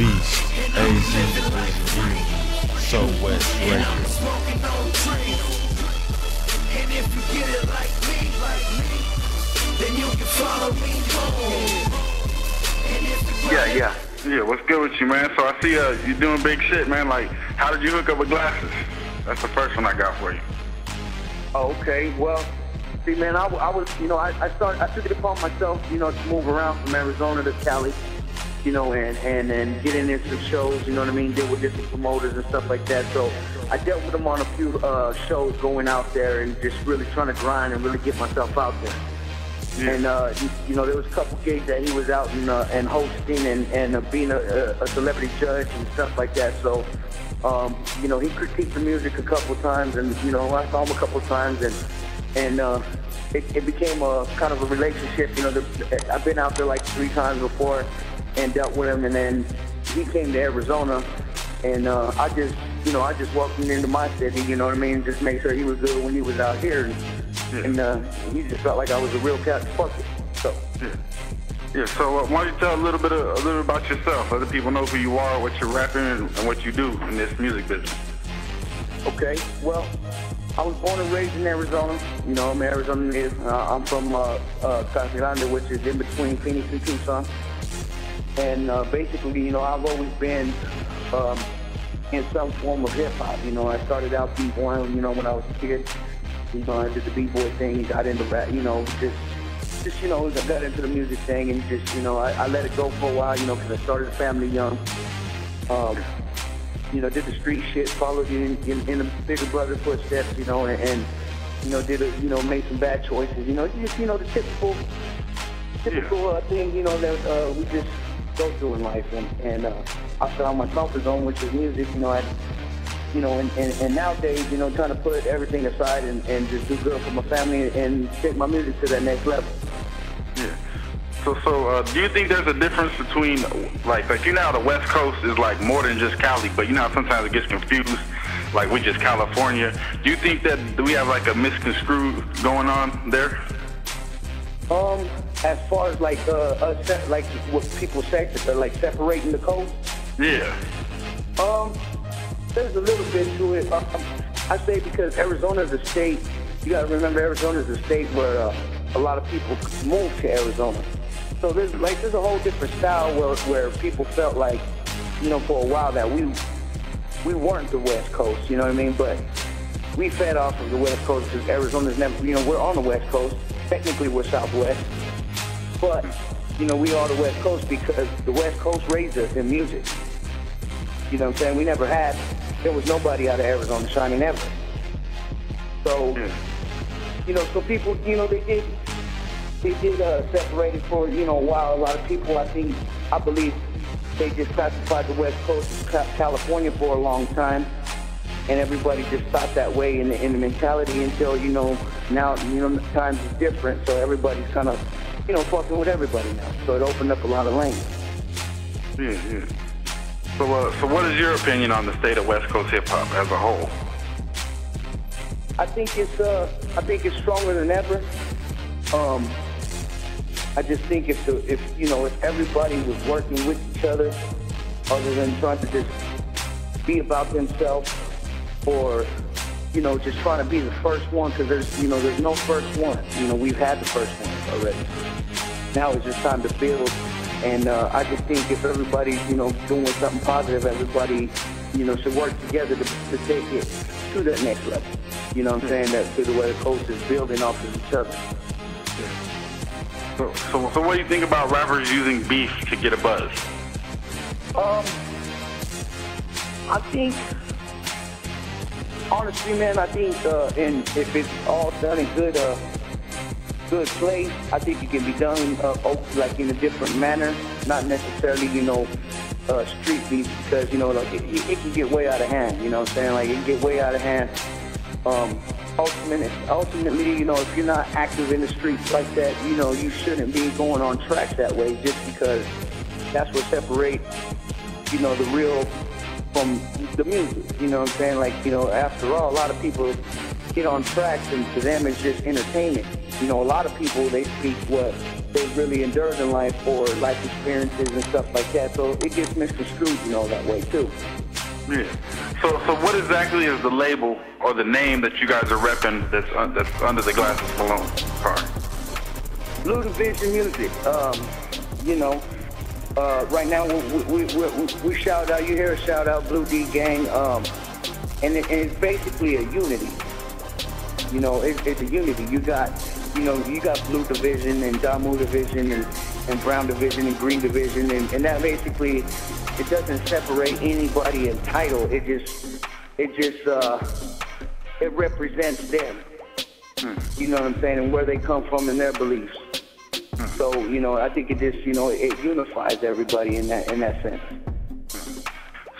Beast, ARIZIONA, Sowest Records. And if you get it like me, then you can follow me home. Yeah, what's good with you, man? So I see you doing big shit, man. Like, how did you hook up with glasses? That's the first one I got for you. Oh, okay. Well, see, man, I was, I took it upon myself, to move around from Arizona to Cali, and get in there some shows, you know what I mean, deal with different promoters and stuff like that. So I dealt with him on a few shows going out there and just really trying to grind and really get myself out there. Yeah. And, there was a couple gigs that he was out and hosting and being a celebrity judge and stuff like that. So, he critiqued the music a couple times, and, I saw him a couple times, and it became a kind of a relationship. I've been out there like 3 times before and dealt with him, and then he came to Arizona, and I just welcomed him into my city, you know what I mean, just make sure he was good when he was out here. And he just felt like I was a real cat. Fuck it. So. Yeah. So why don't you tell a little bit about yourself? Let the people know who you are, what you're rapping, and what you do in this music business. Okay. Well, I was born and raised in Arizona. I'm Arizona native. I'm from Casiranda, which is in between Phoenix and Tucson. And basically, I've always been in some form of hip hop. I started out b-boy, when I was a kid. I did the b-boy thing, got into rap, I got into the music thing, and I let it go for a while, because I started a family young. Did the street shit, followed in the bigger brother footsteps, and made some bad choices, the typical thing, that we just go through in life, and I found my comfort zone, which is music, and nowadays, trying to put everything aside and just do good for my family and take my music to that next level. Yeah. So do you think there's a difference between, like the West Coast is like more than just Cali, but sometimes it gets confused, like we're just California. Do you think that we have like a misconstrued going on there? As far as like what people say, like separating the coast. Yeah. There's a little bit to it. I say because Arizona is a state, you got to remember Arizona is a state where a lot of people move to Arizona. So there's a whole different style where people felt like, for a while that we weren't the West Coast, you know what I mean? But we fed off of the West Coast because Arizona's never, we're on the West Coast. Technically we're Southwest. But, we are the West Coast because the West Coast raised us in music. You know what I'm saying? There was nobody out of Arizona shining ever. So, so people, they did separate it for, a while. A lot of people, I believe they just classified the West Coast as California for a long time. And everybody just thought that way in the mentality until, now, times is different. So everybody's kind of, fucking with everybody now. So it opened up a lot of lanes. Yeah. So what is your opinion on the state of West Coast hip hop as a whole? I think it's stronger than ever. I just think if everybody was working with each other, other than trying to just be about themselves, or just trying to be the first one, because there's no first one. We've had the first one already. Now it's just time to build. And I just think if everybody's, doing something positive, everybody, should work together to take it to that next level. You know what I'm saying? That to the way the coast is building off of each other. So what do you think about rappers using beef to get a buzz? I think, honestly, man, and if it's all done in good play, I think it can be done like in a different manner, not necessarily, street beef, because, it can get way out of hand, you know what I'm saying? Like, it can get way out of hand. Ultimately, if you're not active in the streets like that, you shouldn't be going on tracks that way, just because that's what separates, the real from the music, you know what I'm saying? Like, after all, a lot of people get on tracks, and to them it's just entertainment. A lot of people, they speak what they've really endured in life or life experiences and stuff like that. So it gets misconstrued, you know, that way too. Yeah. So what exactly is the label or the name that you guys are repping that's under the Glasses Malone card? Blue Division Music. You know, right now we shout out. You hear a shout out, Blue D Gang. And it's basically a unity. You know, it's a unity. You got Blue Division and Damu Division and Brown Division and Green Division, and that basically, it doesn't separate anybody in title. It represents them. You know what I'm saying, and where they come from and their beliefs. So, you know, I think it just, you know, it unifies everybody in that sense.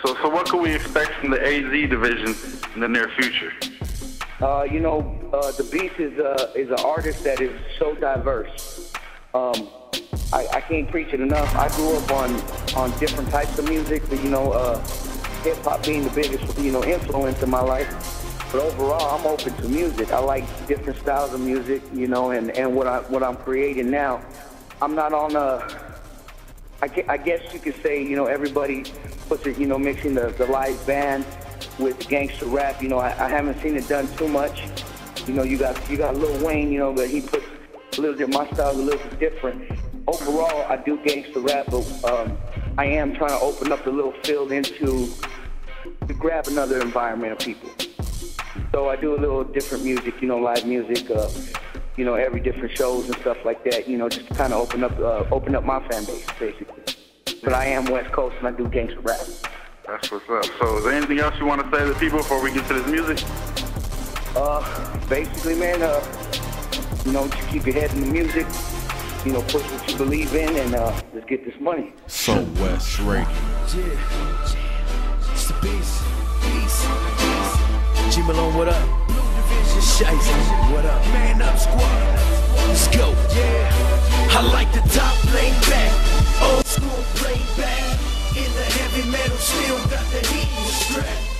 So what can we expect from the AZ division in the near future? You know, the Beast is an artist that is so diverse. I can't preach it enough. I grew up on different types of music, but, you know, hip hop being the biggest, you know, influence in my life. But overall, I'm open to music. I like different styles of music, you know, and what I'm creating now. I'm not on I guess you could say, you know, everybody puts it, you know, mixing the live band with the gangster rap. You know, I haven't seen it done too much. You know, you got Lil Wayne, you know, but he puts a little bit, my style is a little bit different. Overall, I do gangster rap, but I am trying to open up the little field to grab another environment of people. So I do a little different music, you know, live music, you know, every different shows and stuff like that, you know, just to kind of open up my fan base, basically. But I am West Coast and I do gangster rap. That's what's up. So is there anything else you want to say to the people before we get to this music? Basically, man, you know, just keep your head in the music, you know, push what you believe in, and let's get this money. Sowest Radio. It's the Beast. G Malone, what up? Shiesty, what up? Man up, squad. Let's go. Yeah. I like the top laid back. Old school playback. In the heavy metal, still got the heat in the strap.